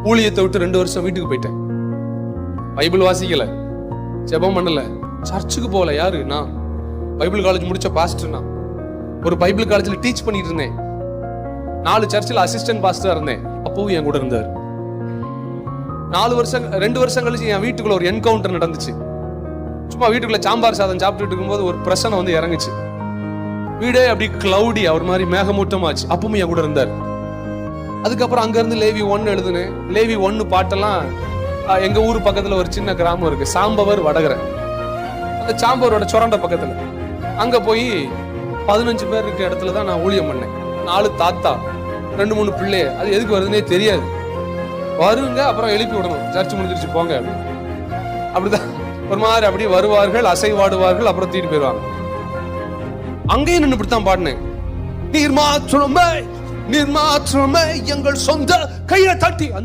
ஊழியத்தை விட்டு 2 வருஷம் வீட்டுக்கு போயிட்டேன். பைபிள் வாசிக்கல, ஜெபம் பண்ணல, சர்ச்சுக்கு போகல. யாரு? நான் பைபிள் காலேஜ் முடிச்ச பாஸ்டர். நான் ஒரு பைபிள் காலேஜ்ல டீச் பண்ணிட்டு இருந்தேன். 4 சர்ச்சில் அசிஸ்டன்ட் பாஸ்டரா இருந்தேன். அப்பவும் என் கூட இருந்தார். 2 வருஷம் கழிச்சு என் வீட்டுக்குள்ள ஒரு என்கவுண்டர் நடந்துச்சு. சும்மா வீட்டுக்குள்ள சாம்பார் சாதம் சாப்பிட்டுட்டு இருக்கும்போது ஒரு பிரச்சனை வந்து இறங்குச்சு. வீடே அப்படி கிளவுடி, அவர் மாதிரி மேகமூட்டமாச்சு. அப்பவும் என் கூட இருந்தார். அதுக்கப்புறம் அங்க இருந்து லேவி 1 எழுதுனேன். லேவி 1 பாட்டெல்லாம் எங்க ஊர் பக்கத்துல ஒரு சின்ன கிராமம் இருக்கு, சாம்பவர் வடகரை. அந்த சாம்பவரோட சுரண்ட பக்கத்துல அங்க போய் 15 பேர் இருக்க இடத்துல தான் நான் ஊழியம் பண்ணேன். 4 தாத்தா, 2-3 பிள்ளைய. அது எதுக்கு வருதுன்னே தெரியாது. வருங்க, அப்புறம் எழுப்பி விடணும், சர்ச்சு முடிஞ்சிருச்சு போங்க. அப்படிதான் ஒரு மாதிரி அப்படி வருவார்கள், அசைவாடுவார்கள், அப்புறம் தூக்கிட்டு போயிடுவாங்க. அங்கேயும் நின்று இப்படித்தான் பாடினேன். நீர் மாற்றமே, நீர் மாற்றமே எங்கள் சொந்த கையை தட்டி அந்த